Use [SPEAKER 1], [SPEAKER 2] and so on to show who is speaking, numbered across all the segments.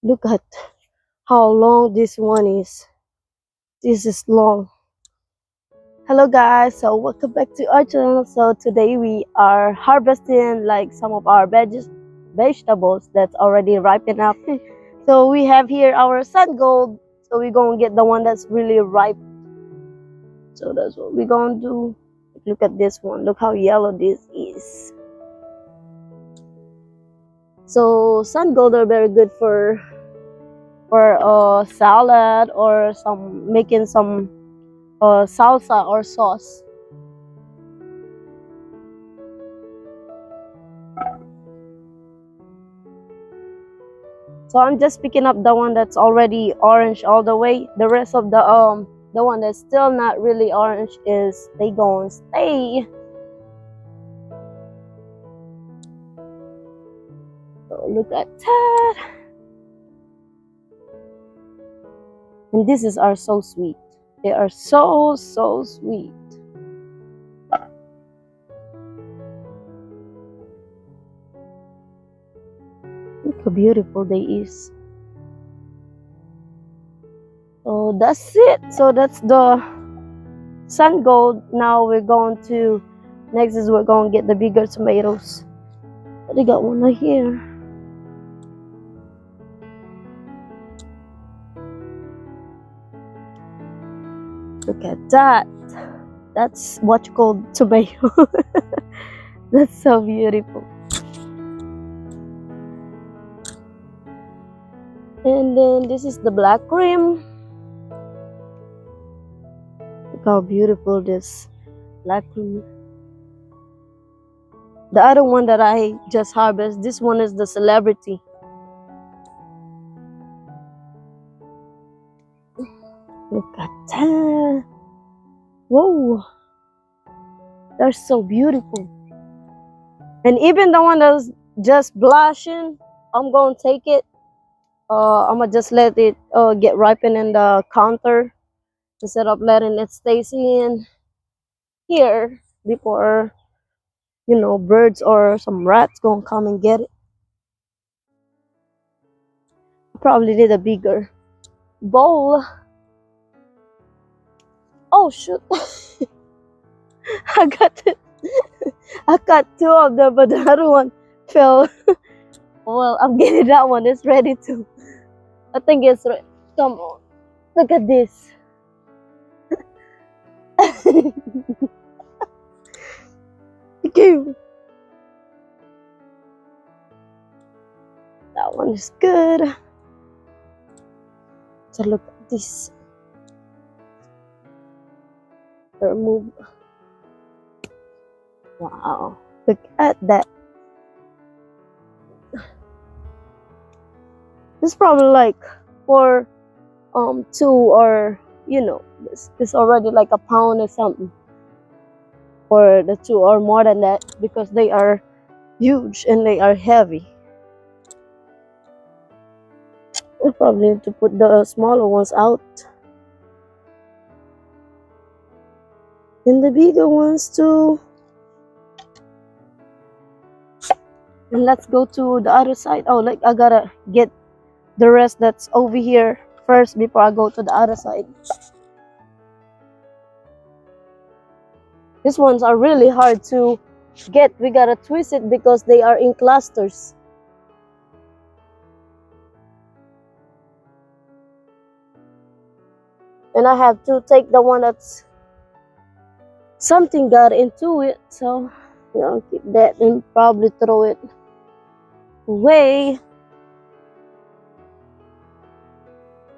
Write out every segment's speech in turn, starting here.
[SPEAKER 1] Look at how long this one is. This is long. Hello guys, so welcome back to our channel. So today we are harvesting like some of our vegetables that's already ripened up. So we have here our sun gold. So we're gonna get the one that's really ripe. So that's what we're gonna do. Look at this one. Look how yellow this is. So sun gold are very good for salad or some making some salsa or sauce. So I'm just picking up the one that's already orange all the way. The rest of the one that's still not really orange is they gonna stay. So look at that. And these are so sweet. They are so sweet. Look how beautiful they is. So that's it. So that's the sun gold. Now we're going to next is we're going to get the bigger tomatoes. But they got one right here. Look at that. That's what you call tomato. That's so beautiful. And then this is the black cream. Look how beautiful this black cream. The other one that I just harvested, this one is the celebrity. Look at that. Whoa. They're so beautiful. And even the one that's just blushing, I'm going to take it. I'm going to just let it get ripened in the counter instead of letting it stay in here before, you know, birds or some rats going to come and get it. Probably need a bigger bowl. Oh shoot. I got it. I got two of them, but the other one fell. Well, I'm getting that one. It's ready to. I think it's ready. Come on. Look at this. Okay. That one is good. So look at this. Remove. Wow. Look at that. This is probably like for 2 or you know, this already like a pound or something. For the 2 or more than that because they are huge and they are heavy. We probably need to put the smaller ones out. And the bigger ones too. And let's go to the other side. Oh, like I gotta get the rest that's over here first before I go to the other side. These ones are really hard to get. We gotta twist it because they are in clusters. And I have to take the one that's something got into it, so you know, keep that and probably throw it away.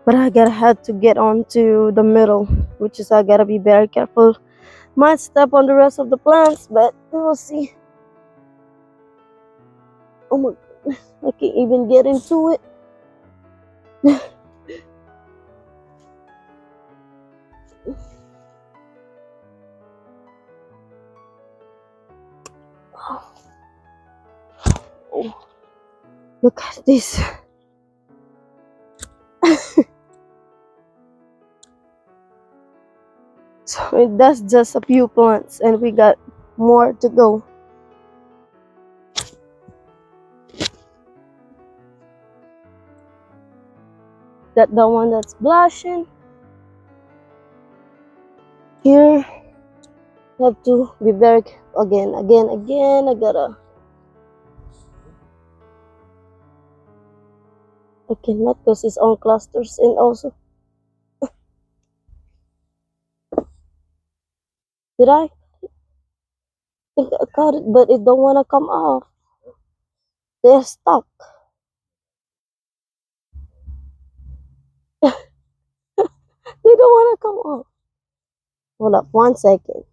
[SPEAKER 1] But I have to get onto the middle, which is I gotta be very careful. Might step on the rest of the plants, but we'll see. Oh my goodness, I can't even get into it. Oh, look at this. So that's just a few plants and we got more to go. That the one that's blushing. Here, have to be very again. I gotta. I cannot because it's on clusters and also. Did I think I got it, but it don't wanna come off. They're stuck. They don't wanna come off. Hold up 1 second.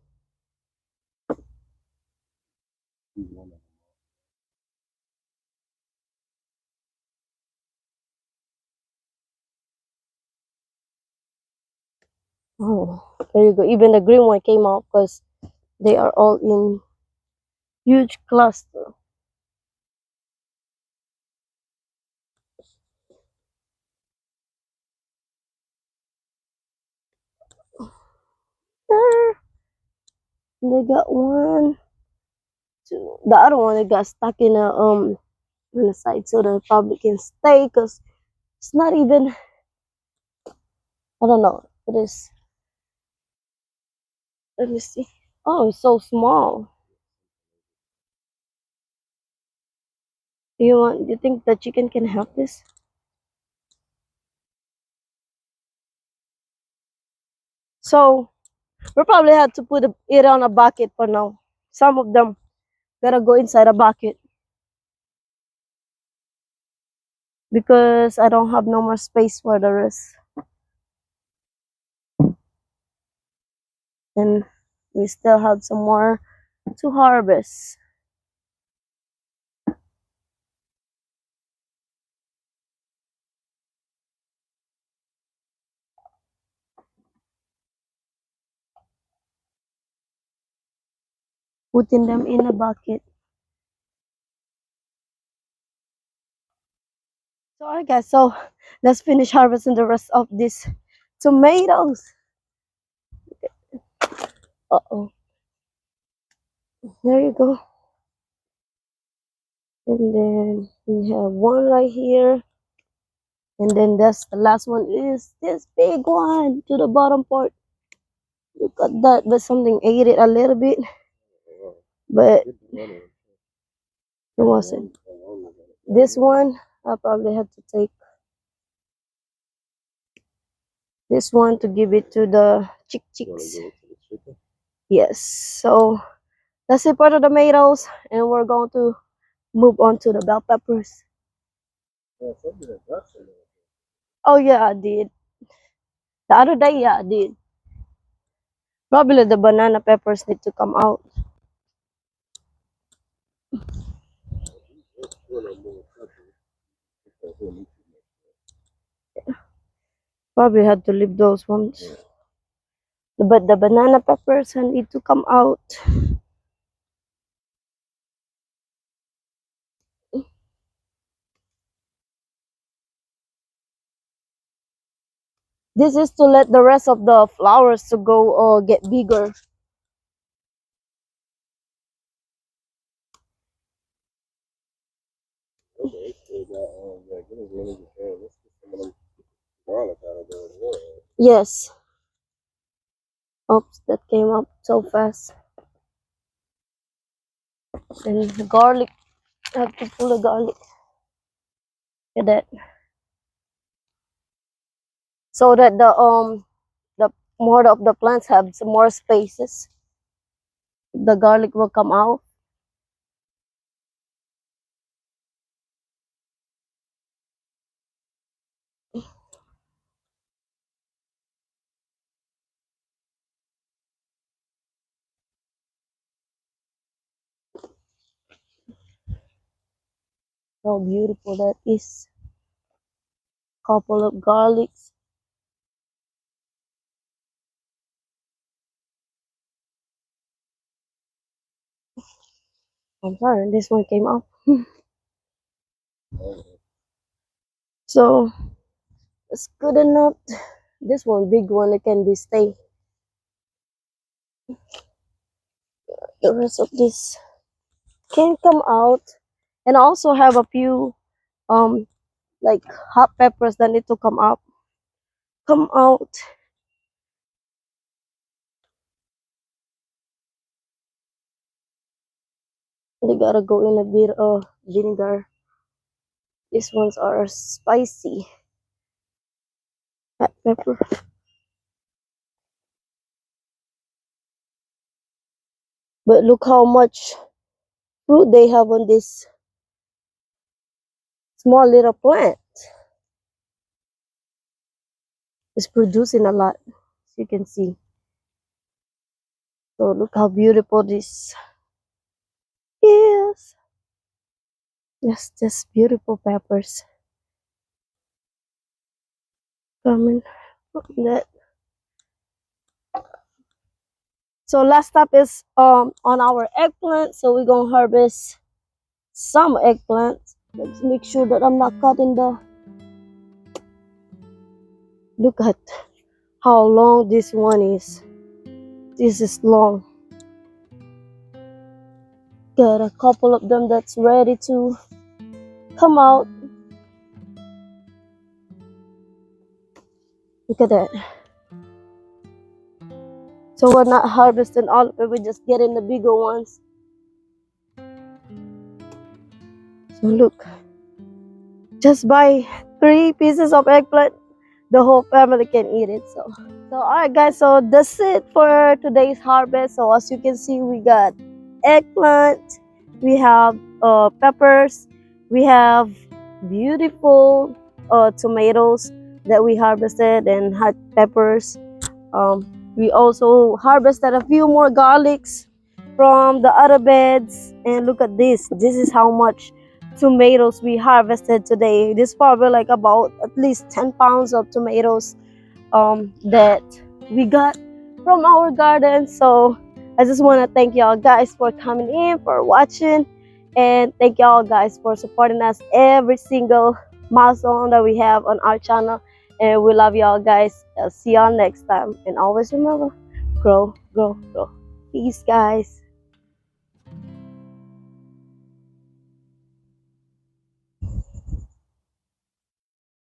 [SPEAKER 1] Oh, there you go. Even the green one came off because they are all in huge cluster. There. They got one, two. The other one they got stuck in a on the side so the public can stay because it's not even. I don't know. It is. Let me see. Oh, it's so small. Do you think the chicken can help this? So we probably have to put it on a bucket for now. Some of them gotta go inside a bucket because I don't have no more space for the rest. And we still have some more to harvest. Putting them in a bucket. So I guess so. Let's finish harvesting the rest of these tomatoes. Uh-oh. There you go. And then we have one right here. And then that's the last one is this big one to the bottom part. Look at that, but something ate it a little bit. But it wasn't. This one, I probably have to take this one to give it to the chicks. Yes. So that's it for the tomatoes, and we're going to move on to the bell peppers. Oh yeah, I did. The other day, yeah, I did. Probably the banana peppers need to come out. Probably had to leave those ones. But the banana peppers need to come out. This is to let the rest of the flowers to go get bigger. Yes. Oops, that came up so fast. And the garlic. I have to pull the garlic. Look at that. So that the more of the plants have some more spaces. The garlic will come out. How beautiful that is. Couple of garlics. I'm sorry, this one came up. So it's good enough. This one, big one, it can be stay. The rest of this can come out, and I also have a few like hot peppers that need to come up. come out. They gotta go in a bit of vinegar. These ones are spicy. Hot pepper. But look how much fruit they have on this small little plant. It's producing a lot, as you can see. So look how beautiful this is. Yes, just beautiful peppers coming from that. So last step is on our eggplant. So we're gonna harvest some eggplant. Let's make sure that I'm not cutting the. Look at how long this one is. This is long. Got a couple of them that's ready to come out. Look at that. So we're not harvesting all of it, we're just getting the bigger ones. So look, just buy 3 pieces of eggplant, the whole family can eat it. So alright guys, so that's it for today's harvest. So as you can see, we got eggplant, we have peppers, we have beautiful tomatoes that we harvested, and hot peppers. We also harvested a few more garlics from the other beds. And look at this. This is how much tomatoes we harvested today. This is probably like about at least 10 pounds of tomatoes that we got from our garden. So I just want to thank y'all guys for coming in, for watching, and thank y'all guys for supporting us every single milestone that we have on our channel. And we love y'all guys. I'll see y'all next time. And always remember, grow, grow, grow. Peace, guys.